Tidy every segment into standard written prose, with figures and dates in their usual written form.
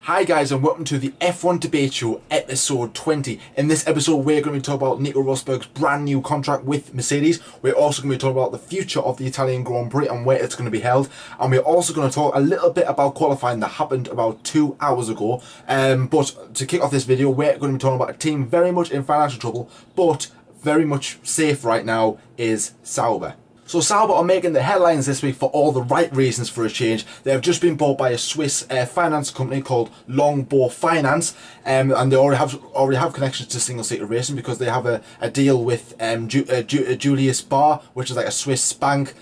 Hi guys, and welcome to the F1 Debate Show episode 20. In this episode we're going to be talking about Nico Rosberg's brand new contract with Mercedes. We're also going to be talking about the future of the Italian Grand Prix and where it's going to be held. And we're also going to talk a little bit about qualifying that happened about 2 hours ago. But to kick off this video, we're going to be talking about a team very much in financial trouble, but very much safe right now is Sauber. So Sauber are making the headlines this week for all the right reasons for a change. They have just been bought by a Swiss finance company called Longbow Finance, and they already have connections to single-seater racing because they have a deal with Julius Baer, which is like a Swiss bank,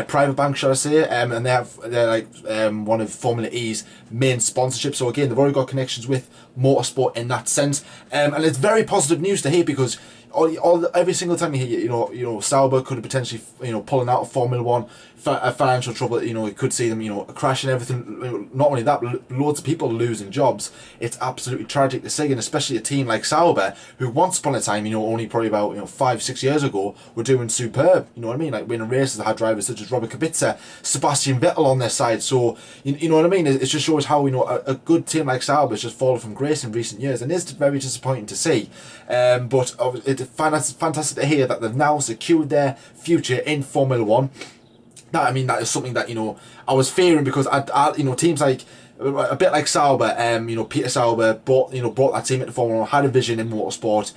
private bank, should I say, and they're like one of Formula E's main sponsorships. So again, they've already got connections with motorsport in that sense, and it's very positive news to hear because every single time you hear, Sauber could potentially, pulling out of Formula One, financial trouble, it could see them, crashing everything. Not only that, but loads of people losing jobs. It's absolutely tragic to see, and especially a team like Sauber, who once upon a time, only probably about 5-6 years ago, were doing superb. You know what I mean? Like winning races, they had drivers such as Robert Kubica, Sebastian Vettel on their side. So you know what I mean? It just shows how a good team like Sauber has just fallen from grace in recent years, and it's very disappointing to see. But it's fantastic to hear that they've now secured their future in Formula One. That is something that I was fearing because teams like a bit like Sauber, Peter Sauber brought that team into Formula One, had a vision in motorsport.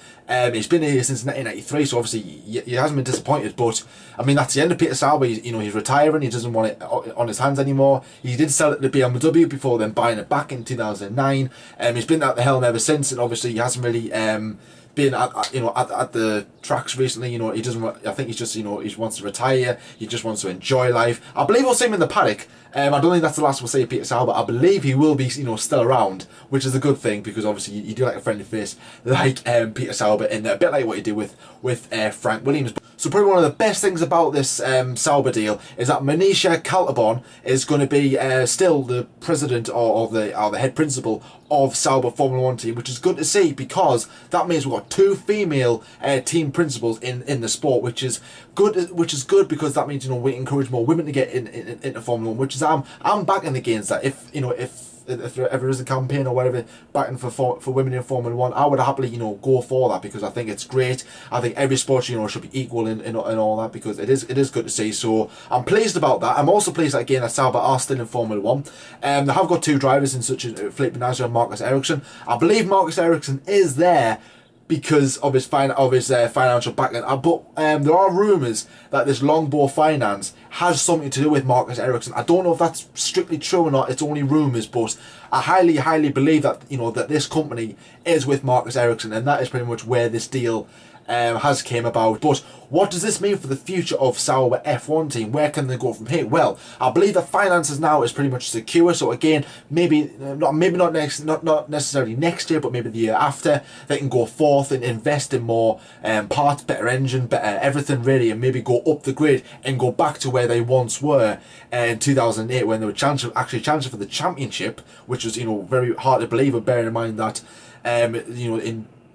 He's been here since 1993, so obviously he hasn't been disappointed. But that's the end of Peter Sauber. He's retiring. He doesn't want it on his hands anymore. He did sell it to BMW before then buying it back in 2009. He's been at the helm ever since, and obviously he hasn't really been at the tracks recently. He doesn't. I think he's just he wants to retire. He just wants to enjoy life. I believe we'll see him in the paddock. I don't think that's the last we'll see of Peter Sauber. I believe he will be still around, which is a good thing because obviously you do like a friendly face like Peter Sauber, and a bit like what you do with Frank Williams. So probably one of the best things about this Sauber deal is that Manisha Kaltenborn is going to be still the president or the head principal of Sauber Formula One team, which is good to see because that means we've got 2 female team principals in the sport, which is good because that means we encourage more women to get into Formula One, which is I'm backing against that. If there ever is a campaign or whatever backing for women in Formula One, I would happily go for that because I think it's great. I think every sport should be equal in all that because it is good to see. So I'm pleased about that. I'm also pleased that again that Sauber are still in Formula One. They have got 2 drivers in such as Felipe Nasr and Marcus Ericsson. I believe Marcus Ericsson is there because of his financial backing. But there are rumours that this Longbow Finance has something to do with Marcus Ericsson. I don't know if that's strictly true or not. It's only rumours, but I highly believe that that this company is with Marcus Ericsson, and that is pretty much where this deal has came about. But what does this mean for the future of Sauber F1 team? Where can they go from here? Well, I believe the finances now is pretty much secure. So again, maybe not necessarily next year, but maybe the year after, they can go forth and invest in more parts, better engine, better everything really, and maybe go up the grid and go back to where they once were in 2008 when they were challenging for the championship, which was very hard to believe. But bearing in mind that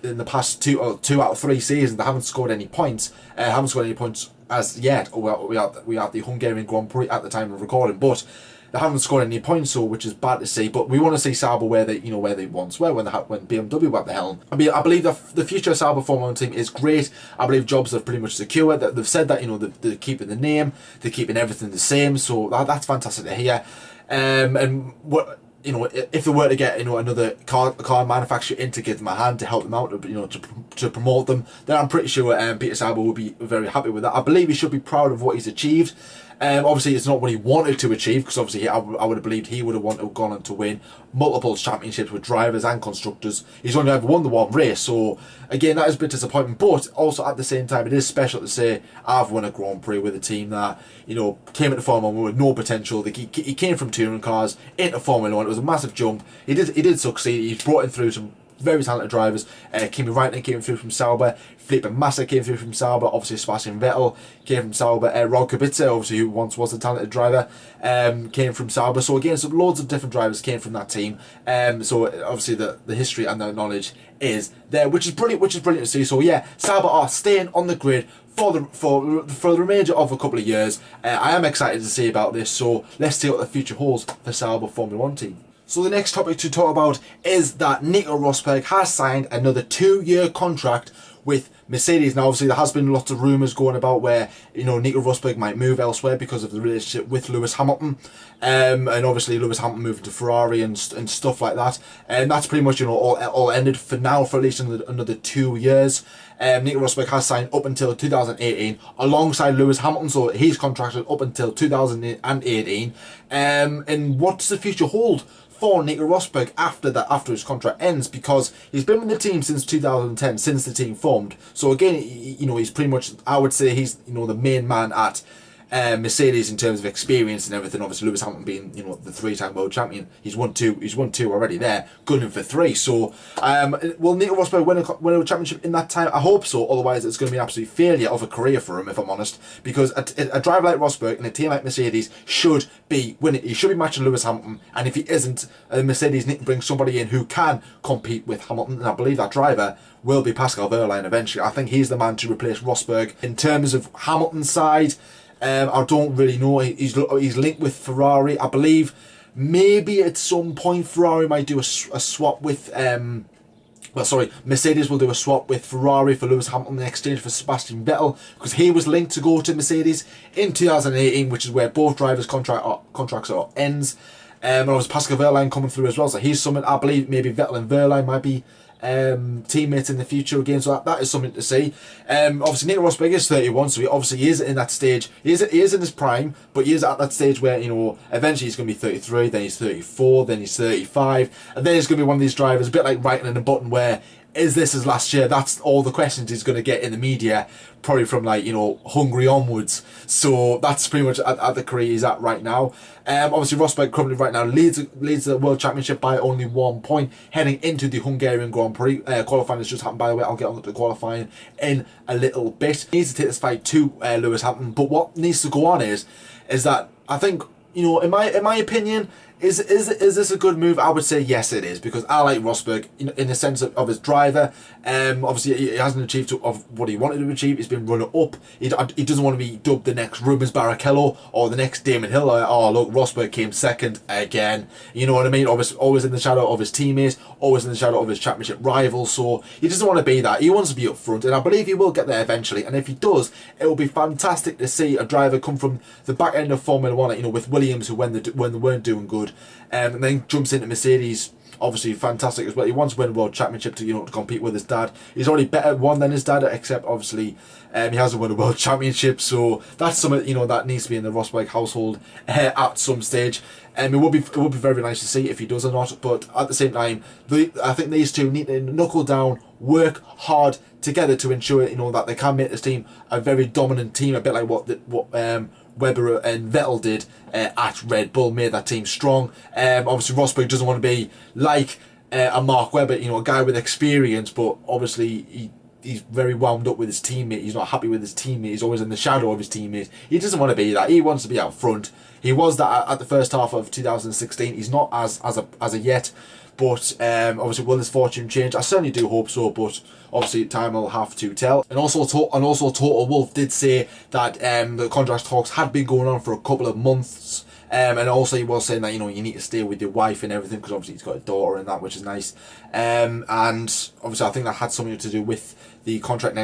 in the past 2 out of 3 seasons they haven't scored any points. As yet. We had the Hungarian Grand Prix at the time of recording, but they haven't scored any points, so which is bad to see. But we want to see Sauber where they once were when BMW were at the helm. I believe the future of Sauber Formula One team is great. I believe jobs are pretty much secure. That they've said that they're keeping the name, they're keeping everything the same. So that's fantastic to hear. And what. If they were to get another car manufacturer in to give them a hand to help them out, to promote them, then I'm pretty sure Peter Sauber will be very happy with that. I believe he should be proud of what he's achieved. Obviously, it's not what he wanted to achieve because obviously I would have believed he would have wanted to have gone on to win multiple championships with drivers and constructors. He's only ever won the one race, so again that is a bit disappointing. But also at the same time, it is special to say I've won a Grand Prix with a team that came into Formula One with no potential. He came from touring cars into Formula One. It was a massive jump. He did succeed. He's brought in through some very talented drivers. Kimi Raikkonen came through from Sauber. Felipe Massa came through from Sauber. Obviously, Sebastian Vettel came from Sauber. Rod Kubica, obviously, who once was a talented driver, came from Sauber. So again, loads of different drivers came from that team. So obviously, the history and the knowledge is there, which is brilliant. To see. So yeah, Sauber are staying on the grid for the remainder of a couple of years. I am excited to see about this. So let's see what the future holds for Sauber Formula One team. So the next topic to talk about is that Nico Rosberg has signed another 2-year contract with Mercedes. Now obviously there has been lots of rumours going about where, you know, Nico Rosberg might move elsewhere because of the relationship with Lewis Hamilton, and obviously Lewis Hamilton moved to Ferrari and stuff like that, and that's pretty much, you know, all ended for now, for at least another 2 years. Nico Rosberg has signed up until 2018 alongside Lewis Hamilton, so he's contracted up until 2018. And what does the future hold for Nico Rosberg after his contract ends? Because he's been with the team since 2010, since the team formed. So again, you know, he's pretty much, I would say he's, you know, the main man at Mercedes in terms of experience and everything. Obviously Lewis Hamilton being, you know, the 3-time world champion, he's won two already there, gunning for 3. So will Nico Rosberg win a championship in that time? I hope so, otherwise it's going to be an absolute failure of a career for him, if I'm honest, because a driver like Rosberg and a team like Mercedes should be winning. He should be matching Lewis Hamilton, and if he isn't, Mercedes need to bring somebody in who can compete with Hamilton, and I believe that driver will be Pascal Wehrlein eventually. I think he's the man to replace Rosberg. In terms of Hamilton's side, I don't really know. He's linked with Ferrari. I believe maybe at some point Ferrari might do a swap with Mercedes will do a swap with Ferrari for Lewis Hamilton in exchange for Sebastian Vettel, because he was linked to go to Mercedes in 2018, which is where both drivers' contracts ends. And there was Pascal Wehrlein coming through as well, so he's something. I believe maybe Vettel and Wehrlein might be teammates in the future again, so that is something to see. Obviously Nico Rosberg is 31, so he obviously is in that stage. He is in his prime, but he is at that stage where, you know, eventually he's going to be 33, then he's 34, then he's 35, and then he's going to be one of these drivers, a bit like writing in a button, where is this his last year? That's all the questions he's going to get in the media, probably from, like, you know, Hungary onwards. So that's pretty much at the career he's at right now. Obviously Rosberg currently right now leads the World Championship by only 1 point, heading into the Hungarian Grand Prix. Qualifying has just happened, by the way. I'll get on to qualifying in a little bit. He needs to take this fight to Lewis Hamilton, but what needs to go on is that I think, you know, in my opinion, is this a good move? I would say yes, it is, because I like Rosberg in the sense of his driver. Obviously he hasn't achieved of what he wanted to achieve. He's been runner up. He doesn't want to be dubbed the next Rubens Barrichello or the next Damon Hill. Oh look, Rosberg came second again. You know what I mean? Always in the shadow of his teammates, always in the shadow of his championship rivals. So he doesn't want to be that. He wants to be up front, and I believe he will get there eventually. And if he does, it will be fantastic to see a driver come from the back end of Formula One. You know, with Williams, who when they weren't doing good, and then jumps into Mercedes. Obviously fantastic as well. He wants to win a world championship to, you know, to compete with his dad. He's already better one than his dad, except obviously he hasn't won a world championship. So that's something, you know, that needs to be in the Rosberg household at some stage. It would be very nice to see if he does or not. But at the same time, I think these two need to knuckle down, work hard together to ensure, you know, that they can make this team a very dominant team, a bit like what Webber and Vettel did at Red Bull, made that team strong. Obviously Rosberg doesn't want to be like a Mark Webber, you know, a guy with experience, but obviously he's very wound up with his teammate. He's not happy with his teammate. He's always in the shadow of his teammate. He doesn't want to be that. He wants to be out front. He was that at the first half of 2016. He's not as a yet. But obviously, will his fortune change? I certainly do hope so, but obviously time will have to tell. And also Toto Wolff did say that the contract talks had been going on for a couple of months. And also he was saying that, you know, you need to stay with your wife and everything, because obviously he's got a daughter and that, which is nice. And obviously I think that had something to do with the contract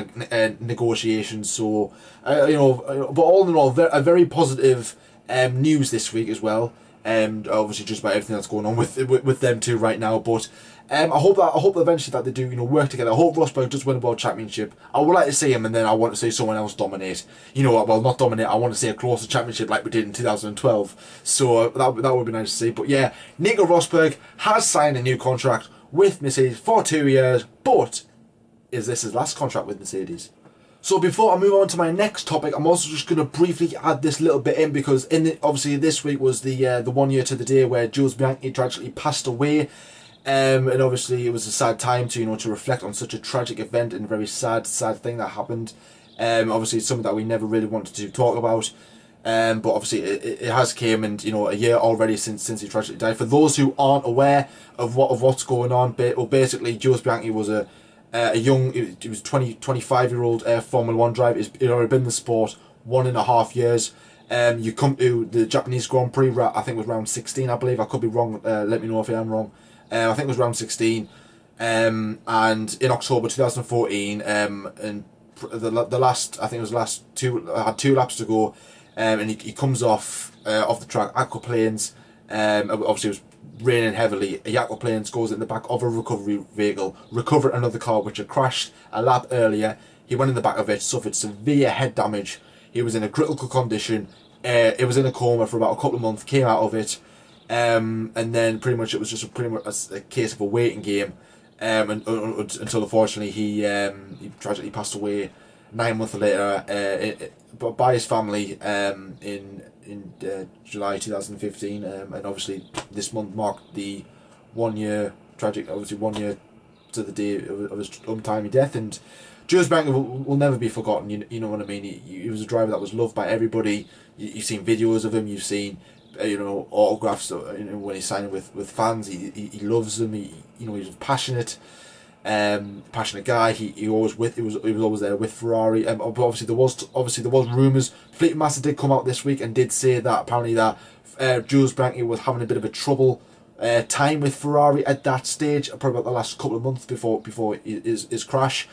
negotiations. So, you know, but all in all, a very positive news this week as well. Obviously just about everything that's going on with them two right now. But I hope eventually that they do, you know, work together. I hope Rosberg does win a world championship. I would like to see him, and then I want to see someone else dominate. You know, well, not dominate. I want to see a closer championship like we did in 2012. So that would be nice to see. But yeah, Nico Rosberg has signed a new contract with Mercedes for 2 years. But is this his last contract with Mercedes? So before I move on to my next topic, I'm also just going to briefly add this little bit in, because obviously this week was the 1 year to the day where Jules Bianchi tragically passed away, and obviously it was a sad time to, you know, to reflect on such a tragic event and a very sad thing that happened. Obviously it's something that we never really wanted to talk about, but obviously it has came, and, you know, a year already since he tragically died. For those who aren't aware of what's going on, basically Jules Bianchi was a young, he was 25-year-old Formula 1 driver. He'd already been in the sport 1.5 years. You come to the Japanese Grand Prix, I think it was round 16, I believe. I could be wrong, let me know if I am wrong. I think it was round 16. And in October 2014, and the last, I think it was the last two, I had 2 laps to go, and he comes off the track, aquaplanes. Obviously it was raining heavily. A aquaplanes goes in the back of a recovery vehicle, recovered another car which had crashed a lap earlier. He went in the back of it, suffered severe head damage. He was in a critical condition. It was in a coma for about a couple of months, came out of it, and then pretty much it was just a case of a waiting game, until unfortunately he tragically passed away 9 months later, by his family, in July 2015, and obviously this month marked the 1 year tragic, obviously 1 year to the day of his untimely death. And Jules Bianchi will never be forgotten. You know what I mean. He was a driver that was loved by everybody. You've seen videos of him. You've seen autographs. When he's signing with fans, he loves them. He's passionate. Passionate guy. He was always there with Ferrari. But obviously there was rumours. Fleetwood Master did come out this week and did say that apparently that Jules Bianchi was having a bit of a trouble time with Ferrari at that stage, probably about the last couple of months before his crash.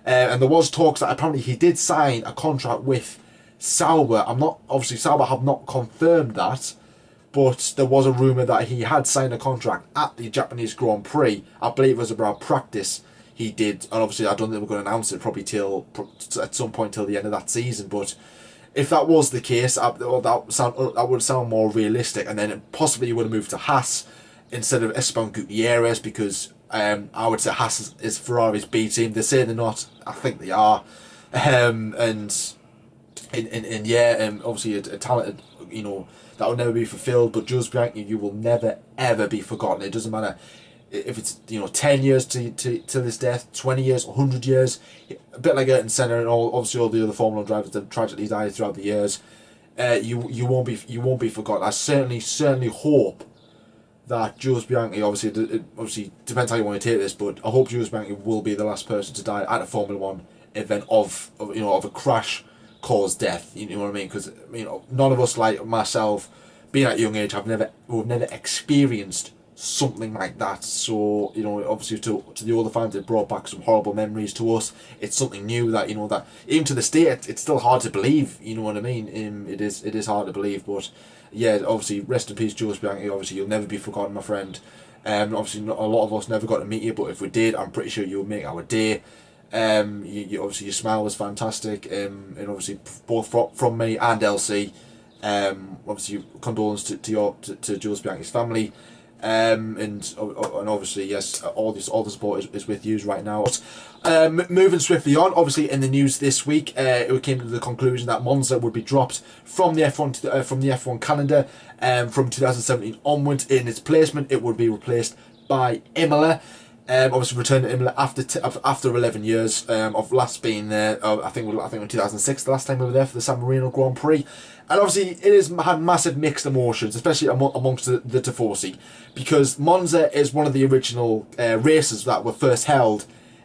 And there was talks that apparently he did sign a contract with Sauber. Sauber have not confirmed that, but there was a rumour that he had signed a contract at the Japanese Grand Prix. I believe it was about practice he did, and obviously I don't think we're going to announce it probably at some point till the end of that season. But if that was the case, that would sound more realistic, and then possibly he would have moved to Haas instead of Esteban Gutierrez, because I would say Haas is Ferrari's B team. They say they're not. I think they are. Obviously a talented, that will never be fulfilled. But Jules Bianchi, you will never ever be forgotten. It doesn't matter if it's 10 years to his death, 20 years, 100 years. A bit like Ayrton Senna and all the other Formula 1 drivers that tragically died throughout the years. You won't be forgotten. I certainly hope that Jules Bianchi, obviously depends how you want to take this, but I hope Jules Bianchi will be the last person to die at a Formula 1 event of a crash caused death. You know what I mean? Because none of us, like myself, being at a young age, we've never experienced something like that. So obviously to the older fans, it brought back some horrible memories to us. It's something new that that even to this day it's still hard to believe. You know what I mean? It is hard to believe, but yeah, obviously rest in peace, Jules Bianchi. Obviously you'll never be forgotten, my friend. Obviously not a lot of us never got to meet you, but if we did, I'm pretty sure you'll make our day. Obviously your smile was fantastic, and obviously both from me and LC. Obviously condolence to Jules Bianchi's family. And obviously yes, all the support is with you right now. Moving swiftly on, obviously in the news this week, it came to the conclusion that Monza would be dropped from the F1 calendar, from 2017 onwards. In its placement, it would be replaced by Imola. Obviously returned to Imola after 11 years of last being there. I think in 2006 the last time we were there for the San Marino Grand Prix. And obviously it has had massive mixed emotions, especially amongst the Tifosi, because Monza is one of the original races that were first held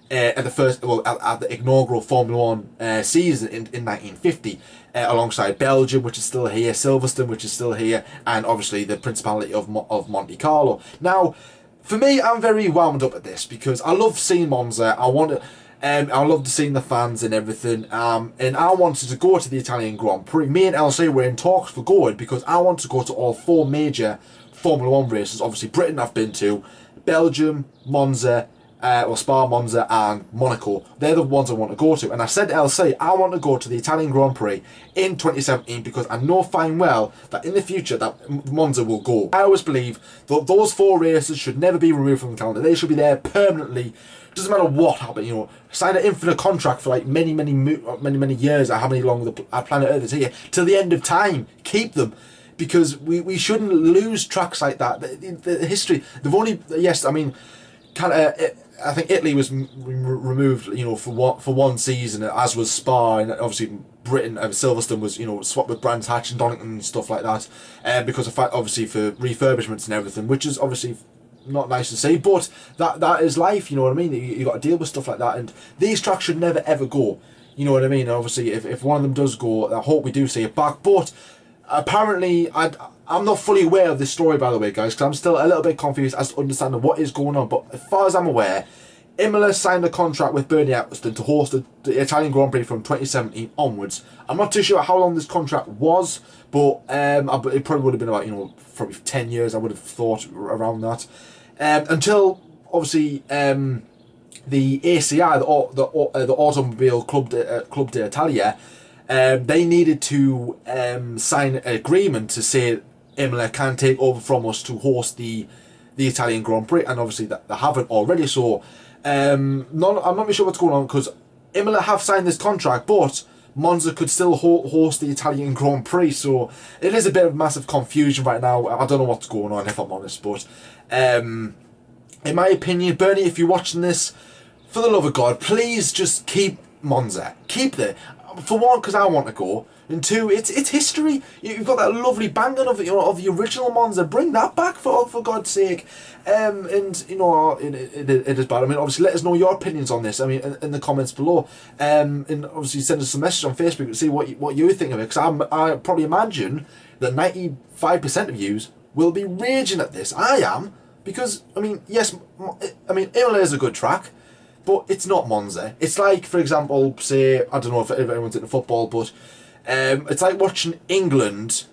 at the inaugural Formula 1 season in 1950, alongside Belgium, which is still here, Silverstone, which is still here, and obviously the Principality of Monte Carlo. Now, for me, I'm very wound up at this because I love seeing Monza. I love seeing the fans and everything. And I wanted to go to the Italian Grand Prix. Me and LC were in talks for going because I want to go to all 4 major Formula 1 races. Obviously, Britain I've been to, Belgium, Monza, Spa, Monza and Monaco. They're the ones I want to go to. And I said to LC, I want to go to the Italian Grand Prix in 2017 because I know fine well that in the future that Monza will go. I always believe that those 4 races should never be removed from the calendar. They should be there permanently. Doesn't matter what happens, sign an infinite contract for like many years, or how many long the planet Earth is here, till the end of time. Keep them. Because we shouldn't lose tracks like that. The history, they've only, yes, I mean, I think Italy was removed, for one season, as was Spa, and obviously Britain, Silverstone was, swapped with Brands Hatch and Donington and stuff like that, because of fact, obviously for refurbishments and everything, which is obviously not nice to say, but that is life. You know what I mean? You got to deal with stuff like that, and these tracks should never ever go. You know what I mean? And obviously, if one of them does go, I hope we do see it back, but apparently, I'm not fully aware of this story, by the way, guys, because I'm still a little bit confused as to understanding what is going on. But as far as I'm aware, Imola signed a contract with Bernie Ecclestone to host the Italian Grand Prix from 2017 onwards. I'm not too sure how long this contract was, but it probably would have been about, probably 10 years, I would have thought, around that. Until, obviously, the ACI, the Automobile Club d'Italia, they needed to sign an agreement to say Imola can take over from us to host the Italian Grand Prix, and obviously they haven't already. So I'm not really sure what's going on, because Imola have signed this contract, but Monza could still host the Italian Grand Prix. So it is a bit of massive confusion right now. I don't know what's going on, if I'm honest, but in my opinion, Bernie, if you're watching this, for the love of God, please just keep Monza. Keep it. For one, because I want to go, and two, it's history. You've got that lovely banging of the original Monza. Bring that back for God's sake. And it is bad. I mean, obviously, let us know your opinions on this. I mean, in the comments below. And obviously, send us some messages on Facebook to see what you think of it. Because I probably imagine that 95% of you will be raging at this. I am, because I mean, yes, Imola is a good track, but it's not Monza. It's like, for example, say, I don't know if anyone's into football, but it's like watching England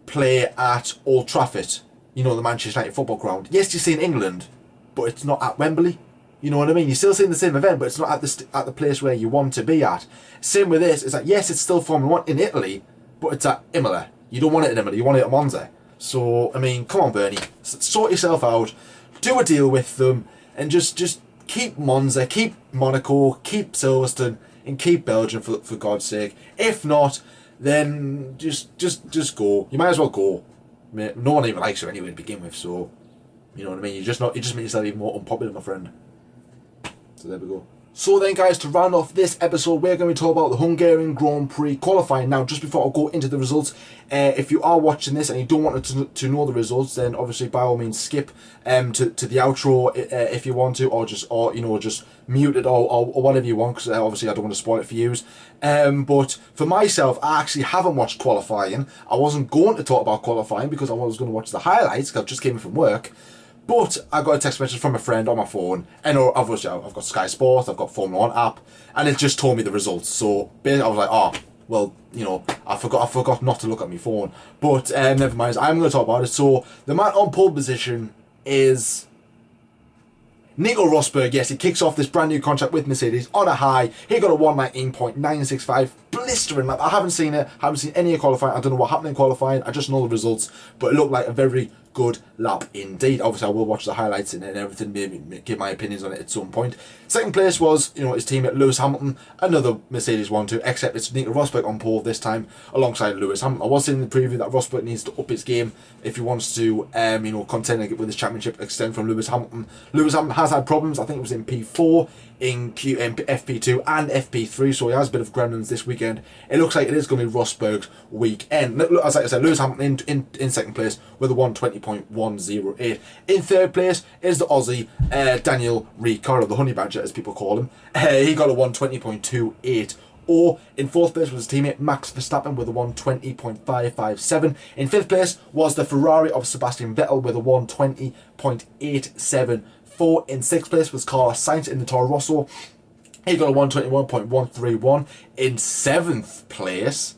play at Old Trafford, the Manchester United football ground. Yes, you're seeing England, but it's not at Wembley. You know what I mean? You're still seeing the same event, but it's not at the place where you want to be at. Same with this. It's like, yes, it's still Formula 1 in Italy, but it's at Imola. You don't want it in Imola. You want it at Monza. So, I mean, come on, Bernie. Sort yourself out. Do a deal with them, and just keep Monza, keep Monaco, keep Silverstone, and keep Belgium for God's sake. If not, then just go. You might as well go. I mean, no one even likes you anyway to begin with, so you know what I mean. You just make yourself even more unpopular, my friend. So there we go. So then, guys, to round off this episode, we're going to talk about the Hungarian Grand Prix qualifying. Now, just before I go into the results, if you are watching this and you don't want to know the results, then obviously by all means skip to the outro if you want to, or just mute it or whatever you want, because obviously I don't want to spoil it for you. But for myself, I actually haven't watched qualifying. I wasn't going to talk about qualifying because I was going to watch the highlights, because I just came in from work. But I got a text message from a friend on my phone, and obviously I've got Sky Sports, I've got Formula 1 app, and it just told me the results. So basically I was like, oh, well, I forgot not to look at my phone. But never mind, I'm going to talk about it. So the man on pole position is Nico Rosberg. Yes, he kicks off this brand new contract with Mercedes on a high. He got a 119.965, blistering lap. I haven't seen any qualifying. I don't know what happened in qualifying. I just know the results, but it looked like a very good lap indeed. Obviously, I will watch the highlights and everything, maybe give my opinions on it at some point. Second place was, his teammate Lewis Hamilton, another Mercedes 1-2, except it's Nico Rosberg on pole this time alongside Lewis Hamilton. I was saying in the preview that Rosberg needs to up his game if he wants to, contend with his championship, extend from Lewis Hamilton. Lewis Hamilton has had problems. I think it was in P4, in FP2 and FP3, so he has a bit of gremlins this weekend. It looks like it is going to be Rosberg's weekend. As I said, Lewis Hamilton in second place with a 120.108. In third place is the Aussie Daniel Ricciardo, the Honey Badger as people call him. He got a 120.28. Or in fourth place was his teammate Max Verstappen with a 120.557. In fifth place was the Ferrari of Sebastian Vettel with a 120.874. In sixth place was Carlos Sainz in the Toro Rosso. He got a 121.131. In seventh place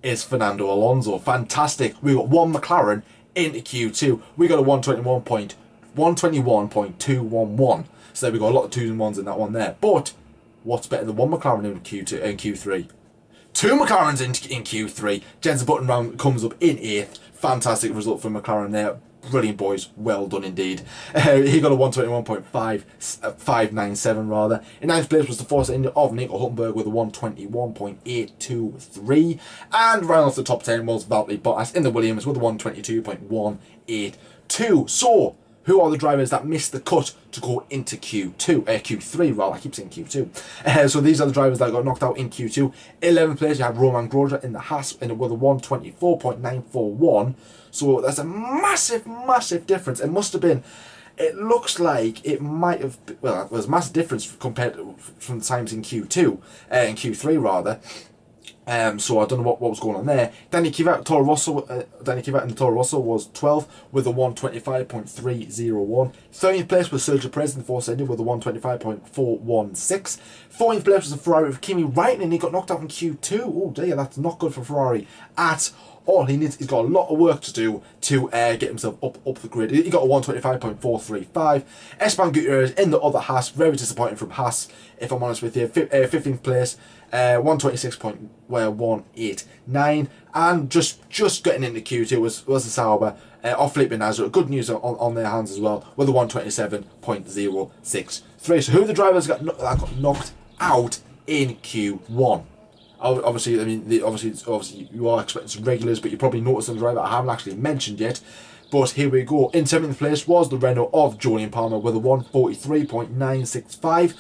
is Fernando Alonso. Fantastic. We got one McLaren into Q2. We got a 121.211. So we got a lot of twos and ones in that one there. But what's better than one McLaren in Q2 and Q3? Two McLarens in Q3. Jensen Button round comes up in 8th. Fantastic result for McLaren there. Brilliant, boys. Well done indeed. He got a 121.597 rather. In 9th place was the Force India of Nico Hülkenberg with a 121.823. And round off the top 10 was Valtteri Bottas in the Williams with a 122.182. So, who are the drivers that missed the cut to go into Q3 rather? I keep saying Q2. So these are the drivers that got knocked out in Q2. 11th place, you had Roman Grosjean in the Haas with a 124.941. So that's a massive, massive difference. It must have been. It looks like it might have. Well, it was a massive difference compared to from the times in Q2 and Q3 rather. So I don't know what was going on there. Danny Kvyat in the Toro Rosso was 12th with a 125.301. 13th place was Sergio Perez in the Force India with a 125.416. 14th place was the Ferrari with Kimi Raikkonen. He got knocked out in Q2. Oh dear, that's not good for Ferrari at all. He's got a lot of work to do to get himself up the grid. He got a 125.435. Esteban Gutierrez in the other Haas, very disappointing from Haas, if I'm honest with you. 15th place, 126.189, and just getting into Q2 was the Sauber off Felipe Nasr. Good news on their hands as well with a 127.063. So who are the drivers that got knocked out in Q1? Obviously, I mean, obviously you are expecting some regulars, but you probably noticed some driver I haven't actually mentioned yet. But here we go. In 7th place was the Renault of Julian Palmer with a 143.965.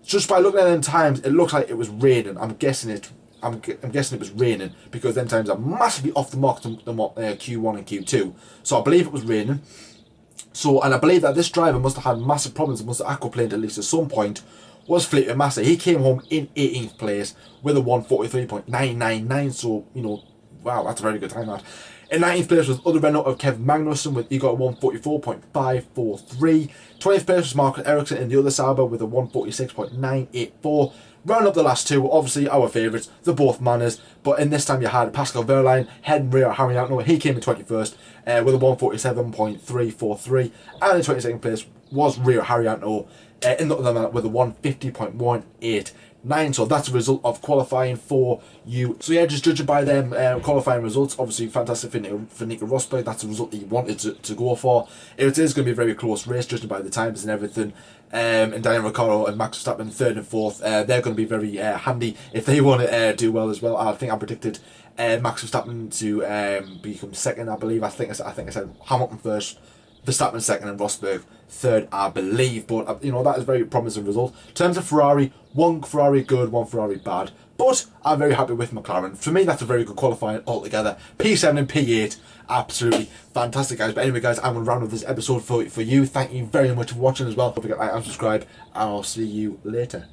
Just by looking at them times, it looks like it was raining. I'm guessing it was raining because them times are massively off the mark to Q1 and Q2. So I believe it was raining. And I believe that this driver must have had massive problems and must have aquaplaned at least at some point. Was Felipe Massa. He came home in 18th place with a 143.999. So, wow, that's a very good time, that. In 19th place was other Renault of Kevin Magnussen, he got a 144.543. 20th place was Marcus Ericsson in the other Sauber with a 146.984. Round up the last two, obviously our favourites, the both Manners, but in this time you had Pascal Wehrlein heading rear Harry Antno. He came in 21st with a 147.343, and in 22nd place was rear Harry Antno in the other man with a 150.189. So that's a result of qualifying for you. So yeah, just judging by them qualifying results, obviously fantastic for Nico Rosberg. That's the result that he wanted to go for. It is going to be a very close race, judging by the times and everything. And Daniel Ricciardo and Max Verstappen 3rd and 4th. They're going to be very handy if they want to do well as well. I think I predicted Max Verstappen to become 2nd, I believe. I think I said Hamilton 1st, Verstappen 2nd, and Rosberg 3rd, I believe. But that is a very promising result. In terms of Ferrari, one Ferrari good, one Ferrari bad. But I'm very happy with McLaren. For me, that's a very good qualifying altogether. P7 and P8, absolutely fantastic, guys. But anyway, guys, I'm going to round up this episode for you. Thank you very much for watching as well. Don't forget to like and subscribe, and I'll see you later.